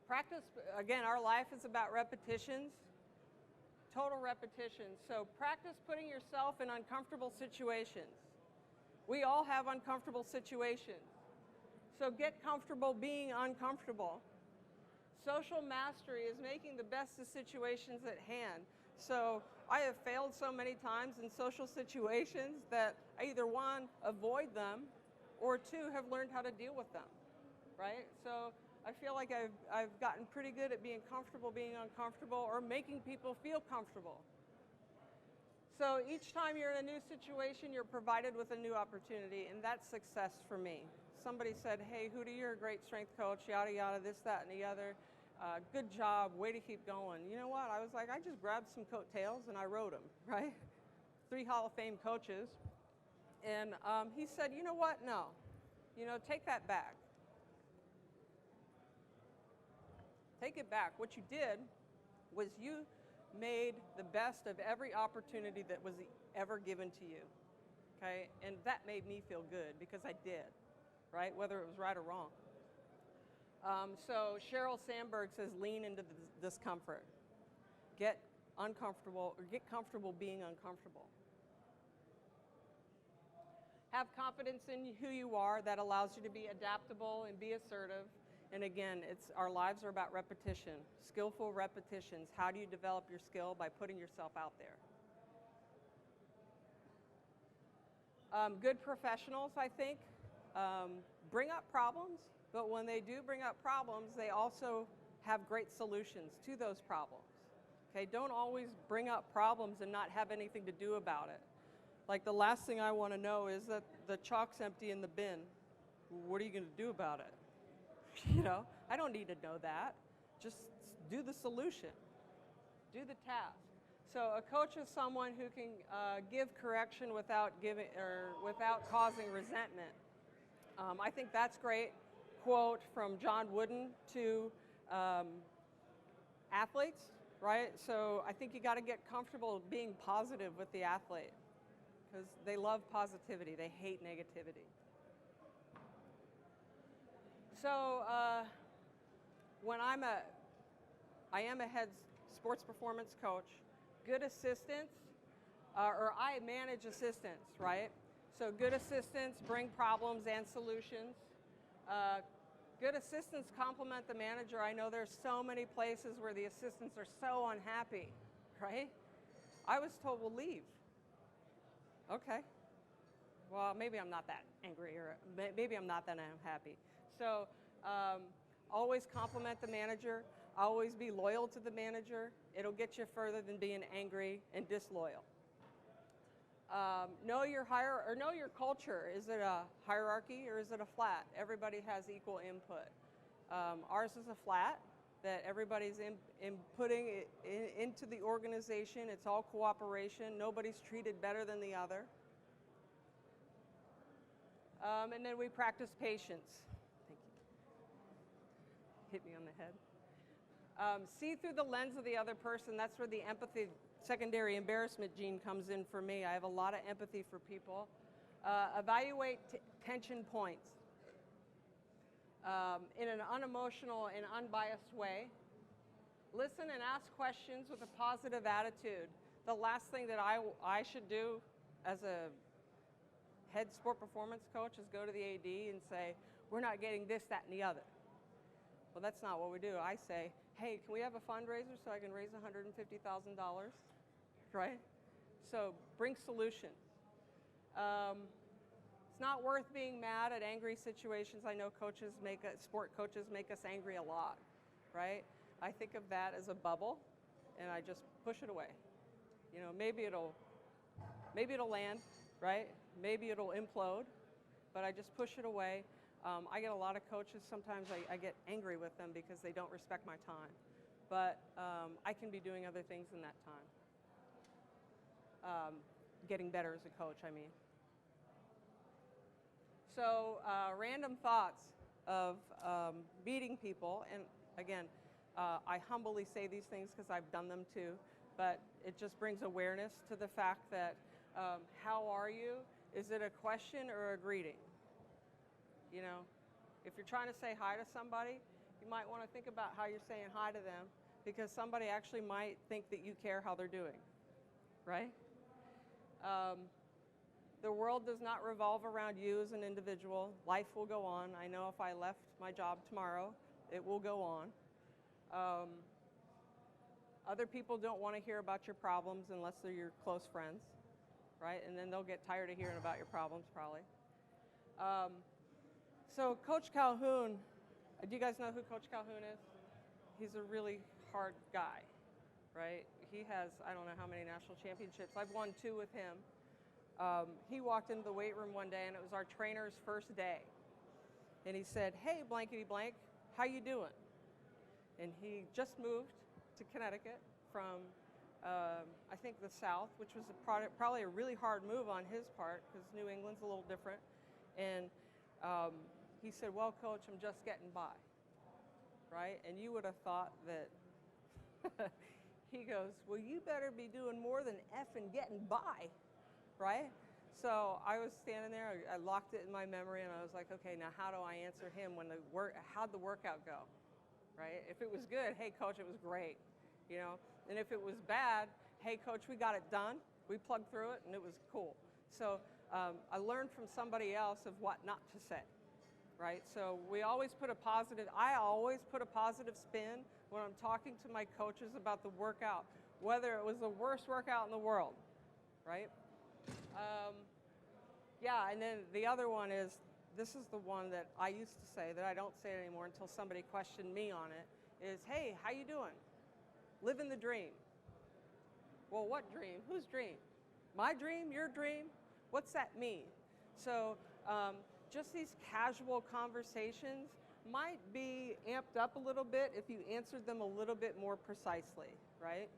Practice, again, our life is about repetitions, total repetitions. So practice putting yourself in uncomfortable situations. We all have uncomfortable situations. So get comfortable being uncomfortable. Social mastery is making the best of situations at hand. So I have failed so many times in social situations that I either one, avoid them, or two, have learned how to deal with them, right? So I feel like I've gotten pretty good at being comfortable being uncomfortable or making people feel comfortable. So each time you're in a new situation, you're provided with a new opportunity, and that's success for me. Somebody said, hey, Hudy, you're a great strength coach, yada, yada, this, that, and the other. Good job, way to keep going. You know what? I was like, I just grabbed some coattails and I rode them, right? 3 Hall of Fame coaches. And he said, you know what? No. Take that back. Take it back. What you did was you made the best of every opportunity that was ever given to you, okay? And that made me feel good because I did, right? Whether it was right or wrong. So Sheryl Sandberg says, lean into the discomfort. Get uncomfortable, or get comfortable being uncomfortable. Have confidence in who you are. That allows you to be adaptable and be assertive. And again, our lives are about repetition, skillful repetitions. How do you develop your skill? By putting yourself out there. Good professionals, I think, bring up problems, but when they do bring up problems, they also have great solutions to those problems. Okay, don't always bring up problems and not have anything to do about it. Like the last thing I want to know is that the chalk's empty in the bin. What are you going to do about it? I don't need to know that. Just do the solution. Do the task. So a coach is someone who can give correction without causing resentment. I think that's great. Quote from John Wooden to athletes, right? So I think you got to get comfortable being positive with the athlete because they love positivity. They hate negativity. So when I am a head sports performance coach, good assistants, or I manage assistants, right? So good assistants bring problems and solutions. Good assistants complement the manager. I know there's so many places where the assistants are so unhappy, right? I was told, well, leave. Okay. Well, maybe I'm not that angry, or maybe I'm not that unhappy. So always compliment the manager. Always be loyal to the manager. It'll get you further than being angry and disloyal. Know your culture. Is it a hierarchy or is it a flat? Everybody has equal input. Ours is a flat that everybody's inputting into the organization. It's all cooperation. Nobody's treated better than the other. And then we practice patience. Thank you. Hit me on the head. See through the lens of the other person. That's where the empathy, secondary embarrassment gene comes in for me. I have a lot of empathy for people. Evaluate tension points in an unemotional and unbiased way. Listen and ask questions with a positive attitude. The last thing that I should do as a head sport performance coach is go to the AD and say, we're not getting this, that, and the other. Well, that's not what we do. I say, hey, can we have a fundraiser so I can raise $150,000, right? So bring solutions. It's not worth being mad at angry situations. I know sport coaches make us angry a lot, right? I think of that as a bubble, and I just push it away. Maybe it'll land, right? Maybe it'll implode, but I just push it away. I get a lot of coaches, sometimes I get angry with them because they don't respect my time. But I can be doing other things in that time. Getting better as a coach, I mean. So random thoughts of meeting people, and again, I humbly say these things because I've done them too, but it just brings awareness to the fact that how are you? Is it a question or a greeting? If you're trying to say hi to somebody, You might want to think about how you're saying hi to them, because somebody actually might think that you care how they're doing, right? The world does not revolve around you as an individual. Life will go on. I know if I left my job tomorrow, it will go on. Other people don't want to hear about your problems unless they're your close friends, right? And then they'll get tired of hearing about your problems, probably. So Coach Calhoun, do you guys know who Coach Calhoun is? He's a really hard guy, right? He has, I don't know how many national championships. I've won 2 with him. He walked into the weight room one day, and it was our trainer's first day. And he said, "Hey, blankety blank, how you doing?" And he just moved to Connecticut from, I think, the South, which was probably a really hard move on his part, because New England's a little different. And he said, "Well, Coach, I'm just getting by," right? And you would have thought that, he goes, "Well, you better be doing more than effing getting by," right? So I was standing there, I locked it in my memory, and I was like, okay, now how do I answer him when how'd the workout go, right? If it was good, "Hey, Coach, it was great," you know? And if it was bad, "Hey, Coach, we got it done. We plugged through it, and it was cool." So I learned from somebody else of what not to say, right? So I always put a positive spin when I'm talking to my coaches about the workout, whether it was the worst workout in the world, right? Yeah, and then the other one is, this is the one that I used to say that I don't say anymore until somebody questioned me on it, is, "Hey, how you doing? Living the dream." Well, what dream? Whose dream? My dream? Your dream? What's that mean? So just these casual conversations might be amped up a little bit if you answered them a little bit more precisely, right?